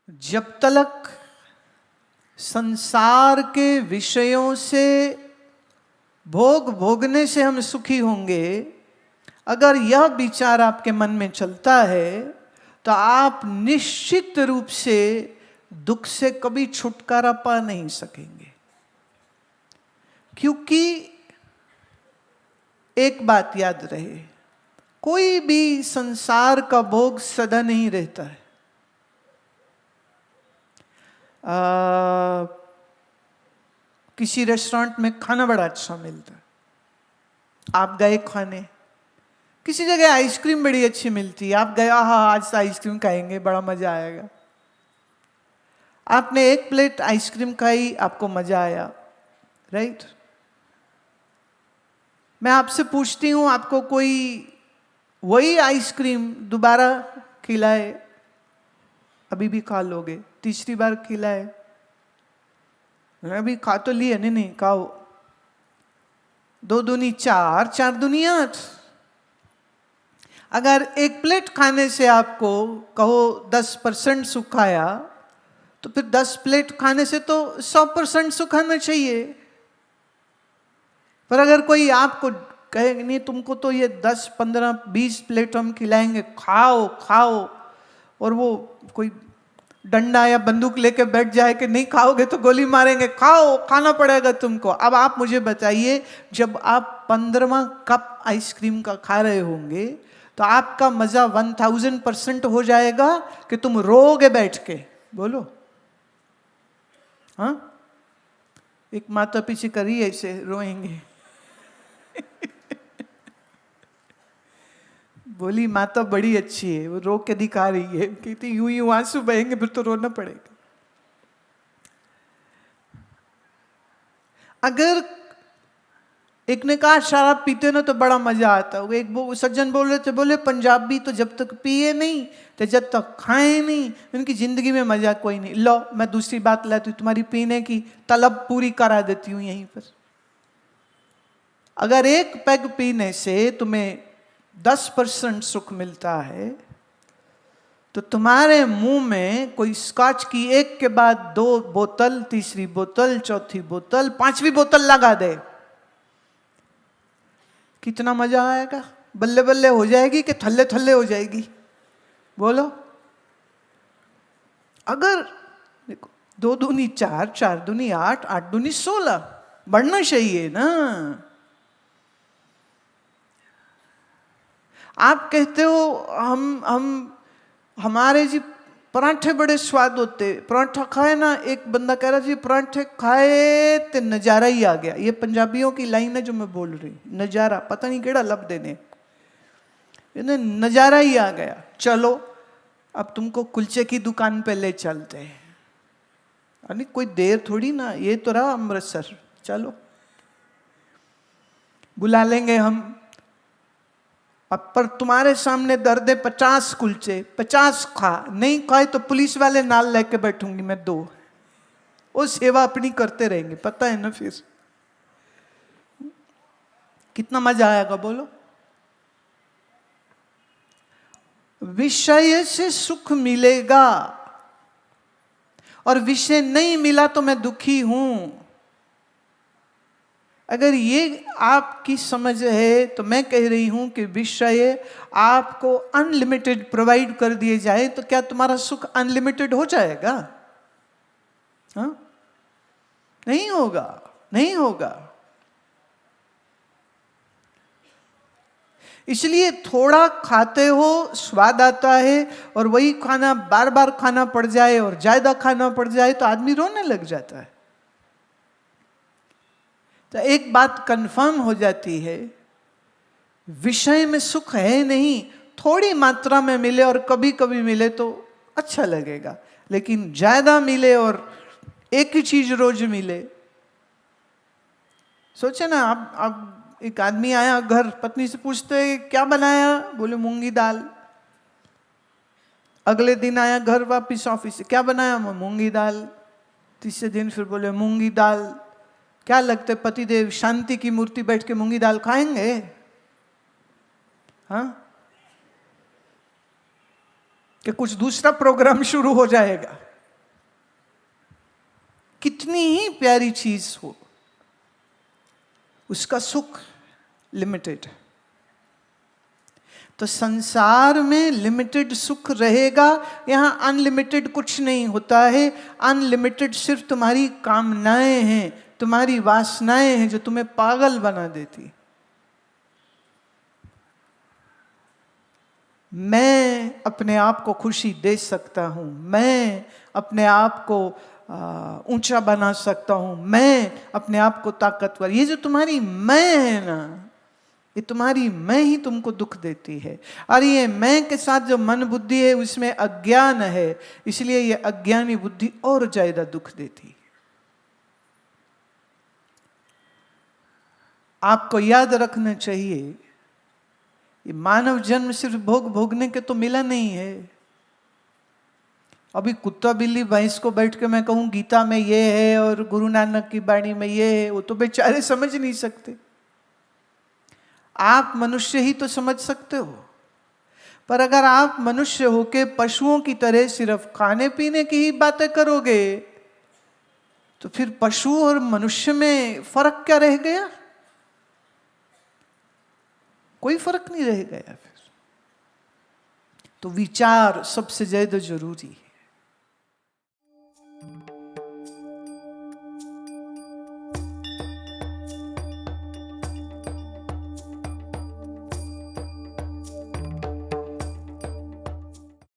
जब तक संसार के विषयों से भोगने से हम सुखी होंगे, अगर यह विचार आपके मन में चलता है तो आप निश्चित रूप से दुख से कभी छुटकारा पा नहीं सकेंगे। क्योंकि एक बात याद रहे, कोई भी संसार का भोग सदा नहीं रहता है। किसी रेस्टोरेंट में खाना बड़ा अच्छा मिलता है, आप गए खाने। किसी जगह आइसक्रीम बड़ी अच्छी मिलती है, आप गए, हाँ आज आइसक्रीम खाएंगे, बड़ा मजा आएगा। आपने एक प्लेट आइसक्रीम खाई, आपको मजा आया, राइट। मैं आपसे पूछती हूं, आपको कोई वही आइसक्रीम दोबारा खिलाए, अभी भी खा लोगे? तीसरी बार खिलाए, अभी खा तो लिए, नहीं खाओ। 2 दूनी 4, 4 दूनी 8। अगर एक प्लेट खाने से आपको कहो 10% सुख आया, तो फिर 10 प्लेट खाने से तो 100% सुख आना चाहिए। पर अगर कोई आपको कहे नहीं, तुमको तो ये 10, 15, 20 प्लेट हम खिलाएंगे, खाओ खाओ, और वो कोई डंडा या बंदूक लेके बैठ जाए कि नहीं खाओगे तो गोली मारेंगे, खाओ, खाना पड़ेगा तुमको। अब आप मुझे बताइए, जब आप 15वां कप आइसक्रीम का खा रहे होंगे तो आपका मजा 1000% हो जाएगा कि तुम रोगे बैठ के? बोलो हाँ। एक माता पीछे करिए, ऐसे रोएंगे। बोली माता बड़ी अच्छी है, वो रो के दिखा रही है, कहती यूं यूं आंसू बहेंगे फिर तो रोना पड़ेगा। अगर एक ने कहा शराब पीते ना तो बड़ा मजा आता है, एक वो सज्जन बोल रहे थे, बोले पंजाबी तो जब तक पिए नहीं तो जब तक खाए नहीं उनकी जिंदगी में मजा कोई नहीं। लो मैं दूसरी बात लाती हूँ, तुम्हारी पीने की तलब पूरी करा देती हूँ यहीं पर। अगर एक पैग पीने से तुम्हें 10% सुख मिलता है, तो तुम्हारे मुंह में कोई स्कॉच की एक के बाद 2 बोतल, तीसरी बोतल, चौथी बोतल, 5वीं बोतल लगा दे, कितना मजा आएगा? बल्ले बल्ले हो जाएगी कि थल्ले थल्ले हो जाएगी? बोलो। अगर देखो 2 दूनी 4, 4 दूनी 8, 8 दूनी 16, बढ़ना चाहिए ना। आप कहते हो हमारे जी पराठे बड़े स्वाद होते, पराठा खाए ना, एक बंदा कह रहा जी पराठे खाए तो नजारा ही आ गया। ये पंजाबियों की लाइन है जो मैं बोल रही, नजारा, पता नहीं केड़ा लब देने, नजारा ही आ गया। चलो अब तुमको कुलचे की दुकान पे ले चलते हैं, अरे कोई देर थोड़ी ना, ये तो रहा अमृतसर, चलो बुला लेंगे हम। अब पर तुम्हारे सामने दर्द 50 कुलचे, 50 खा, नहीं खाए तो पुलिस वाले नाल लेके बैठूंगी मैं 2, वो सेवा अपनी करते रहेंगे, पता है ना। फिर कितना मजा आएगा बोलो। विषय से सुख मिलेगा और विषय नहीं मिला तो मैं दुखी हूं। अगर ये आपकी समझ है तो मैं कह रही हूं कि विषय आपको अनलिमिटेड प्रोवाइड कर दिए जाए तो क्या तुम्हारा सुख अनलिमिटेड हो जाएगा? हाँ? नहीं होगा, नहीं होगा। इसलिए थोड़ा खाते हो, स्वाद आता है, और वही खाना बार बार खाना पड़ जाए और ज्यादा खाना पड़ जाए तो आदमी रोने लग जाता है। तो एक बात कंफर्म हो जाती है, विषय में सुख है नहीं, थोड़ी मात्रा में मिले और कभी कभी मिले तो अच्छा लगेगा, लेकिन ज्यादा मिले और एक ही चीज रोज मिले। सोचे ना, आप एक आदमी आया घर, पत्नी से पूछते क्या बनाया, बोले मूंगी दाल। अगले दिन आया घर वापिस ऑफिस से, क्या बनाया, मूंगी दाल। तीसरे दिन फिर बोले मूंगी दाल। क्या लगते पतिदेव शांति की मूर्ति बैठ के मूंगी दाल खाएंगे? हाँ, कि कुछ दूसरा प्रोग्राम शुरू हो जाएगा? कितनी ही प्यारी चीज हो, उसका सुख लिमिटेड है। तो संसार में लिमिटेड सुख रहेगा, यहां अनलिमिटेड कुछ नहीं होता है। अनलिमिटेड सिर्फ तुम्हारी कामनाएं हैं, तुम्हारी वासनाएं हैं जो तुम्हें पागल बना देती। मैं अपने आप को खुशी दे सकता हूं, मैं अपने आप को ऊंचा बना सकता हूं, मैं अपने आप को ताकतवर। ये जो तुम्हारी मैं है ना, ये तुम्हारी मैं ही तुमको दुख देती है। और ये मैं के साथ जो मन बुद्धि है उसमें अज्ञान है, इसलिए ये अज्ञानी बुद्धि और ज्यादा दुख देती। आपको याद रखना चाहिए, ये मानव जन्म सिर्फ भोग भोगने के तो मिला नहीं है। अभी कुत्ता बिल्ली भैंस को बैठ के मैं कहूं गीता में ये है और गुरु नानक की बाणी में ये है, वो तो बेचारे समझ नहीं सकते। आप मनुष्य ही तो समझ सकते हो, पर अगर आप मनुष्य होके पशुओं की तरह सिर्फ खाने पीने की ही बातें करोगे तो फिर पशु और मनुष्य में फर्क क्या रह गया? कोई फर्क नहीं रह गया फिर। तो विचार सबसे ज्यादा जरूरी है।